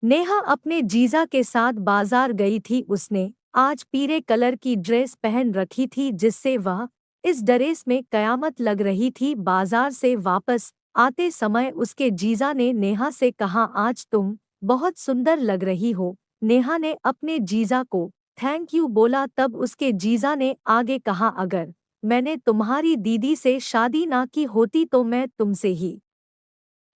नेहा अपने जीजा के साथ बाजार गई थी। उसने आज पीले कलर की ड्रेस पहन रखी थी जिससे वह इस ड्रेस में कयामत लग रही थी। बाजार से वापस आते समय उसके जीजा ने नेहा से कहा, आज तुम बहुत सुंदर लग रही हो। नेहा ने अपने जीजा को थैंक यू बोला। तब उसके जीजा ने आगे कहा, अगर मैंने तुम्हारी दीदी से शादी ना की होती तो मैं तुमसे ही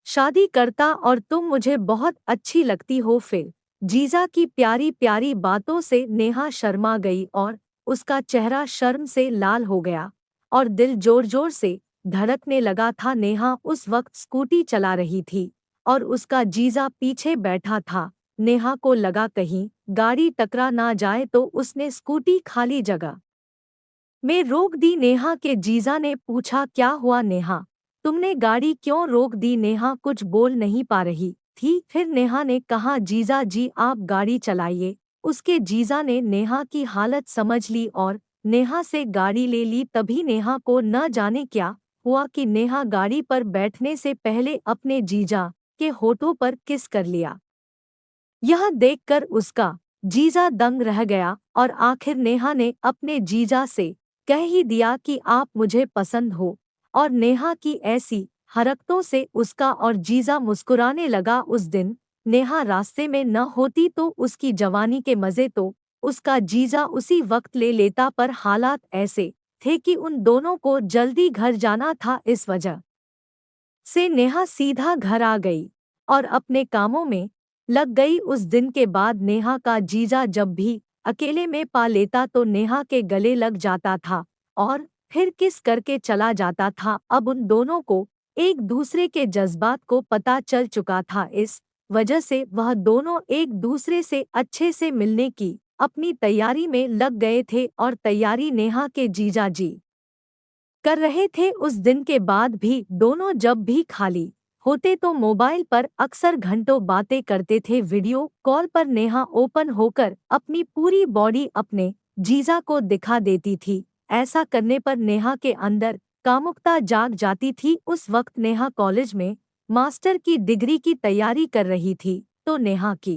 शादी करता और तुम मुझे बहुत अच्छी लगती हो। फिर जीजा की प्यारी प्यारी बातों से नेहा शर्मा गई और उसका चेहरा शर्म से लाल हो गया और दिल जोर जोर से धड़कने लगा था। नेहा उस वक्त स्कूटी चला रही थी और उसका जीजा पीछे बैठा था। नेहा को लगा कहीं गाड़ी टकरा ना जाए तो उसने स्कूटी खाली जगह में रोक दी। नेहा के जीजा ने पूछा, क्या हुआ नेहा, तुमने गाड़ी क्यों रोक दी? नेहा कुछ बोल नहीं पा रही थी। फिर नेहा ने कहा, जीजा जी आप गाड़ी चलाइए। उसके जीजा ने नेहा की हालत समझ ली और नेहा से गाड़ी ले ली। तभी नेहा को न जाने क्या हुआ कि नेहा गाड़ी पर बैठने से पहले अपने जीजा के होठों पर किस कर लिया। यह देखकर उसका जीजा दंग रह गया और आखिर नेहा ने अपने जीजा से कह ही दिया कि आप मुझे पसंद हो। और नेहा की ऐसी हरकतों से उसका और जीजा मुस्कुराने लगा। उस दिन नेहा रास्ते में न होती तो उसकी जवानी के मजे तो उसका जीजा उसी वक्त ले लेता, पर हालात ऐसे थे कि उन दोनों को जल्दी घर जाना था। इस वजह से नेहा सीधा घर आ गई और अपने कामों में लग गई। उस दिन के बाद नेहा का जीजा जब भी अकेले में पा लेता तो नेहा के गले लग जाता था और फिर किस करके चला जाता था। अब उन दोनों को एक दूसरे के जज्बात को पता चल चुका था। इस वजह से वह दोनों एक दूसरे से अच्छे से मिलने की अपनी तैयारी में लग गए थे और तैयारी नेहा के जीजा जी कर रहे थे। उस दिन के बाद भी दोनों जब भी खाली होते तो मोबाइल पर अक्सर घंटों बातें करते थे। वीडियो कॉल पर नेहा ओपन होकर अपनी पूरी बॉडी अपने जीजा को दिखा देती थी। ऐसा करने पर नेहा के अंदर कामुकता जाग जाती थी। उस वक्त नेहा कॉलेज में मास्टर की डिग्री की तैयारी कर रही थी तो नेहा की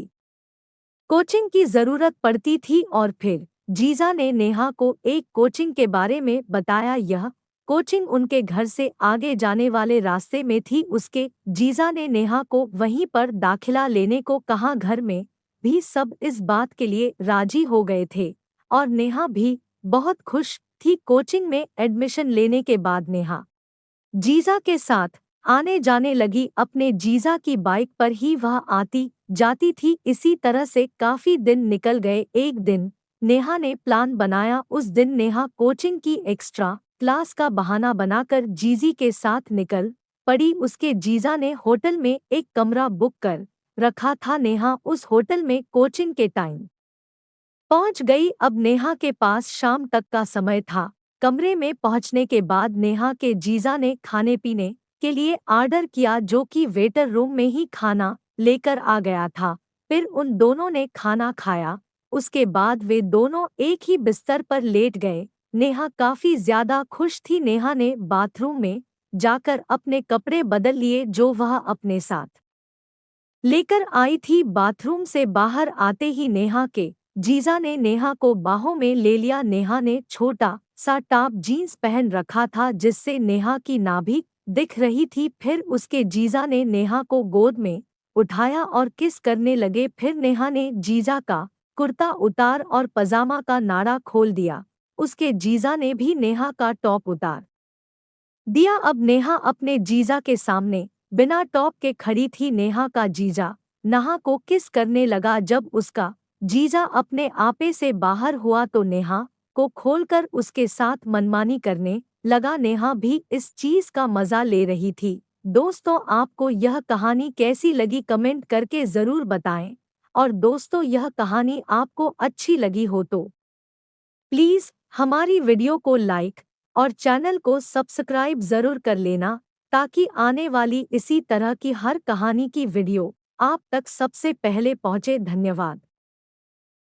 कोचिंग की जरूरत पड़ती थी और फिर जीजा ने नेहा को एक कोचिंग के बारे में बताया। यह कोचिंग उनके घर से आगे जाने वाले रास्ते में थी। उसके जीजा ने नेहा को वहीं पर दाखिला लेने को कहा। घर में भी सब इस बात के लिए राजी हो गए थे और नेहा भी बहुत खुश थी। कोचिंग में एडमिशन लेने के बाद नेहा जीजा के साथ आने जाने लगी। अपने जीजा की बाइक पर ही वह आती जाती थी। इसी तरह से काफी दिन निकल गए। एक दिन नेहा ने प्लान बनाया। उस दिन नेहा कोचिंग की एक्स्ट्रा क्लास का बहाना बनाकर जीजी के साथ निकल पड़ी। उसके जीजा ने होटल में एक कमरा बुक कर रखा था। नेहा उस होटल में कोचिंग के टाइम पहुंच गई। अब नेहा के पास शाम तक का समय था। कमरे में पहुंचने के बाद नेहा के जीजा ने खाने पीने के लिए आर्डर किया जो कि वेटर रूम में ही खाना लेकर आ गया था। फिर उन दोनों ने खाना खाया। उसके बाद वे दोनों एक ही बिस्तर पर लेट गए। नेहा काफी ज्यादा खुश थी। नेहा ने बाथरूम में जाकर अपने कपड़े बदल लिए जो वह अपने साथ लेकर आई थी। बाथरूम से बाहर आते ही नेहा के जीजा ने नेहा को बाहों में ले लिया। नेहा ने छोटा सा टॉप जीन्स पहन रखा था जिससे नेहा की नाभि दिख रही थी। फिर उसके जीजा ने नेहा को गोद में उठाया और किस करने लगे। फिर नेहा ने जीजा का कुर्ता उतार और पजामा का नाड़ा खोल दिया। उसके जीजा ने भी नेहा का टॉप उतार दिया। अब नेहा अपने जीजा के सामने बिना टॉप के खड़ी थी। नेहा का जीजा नेहा को किस करने लगा। जब उसका जीजा अपने आपे से बाहर हुआ तो नेहा को खोलकर उसके साथ मनमानी करने लगा। नेहा भी इस चीज का मजा ले रही थी। दोस्तों, आपको यह कहानी कैसी लगी कमेंट करके जरूर बताएं। और दोस्तों, यह कहानी आपको अच्छी लगी हो तो प्लीज हमारी वीडियो को लाइक और चैनल को सब्सक्राइब जरूर कर लेना ताकि आने वाली इसी तरह की हर कहानी की वीडियो आप तक सबसे पहले पहुंचे। धन्यवाद।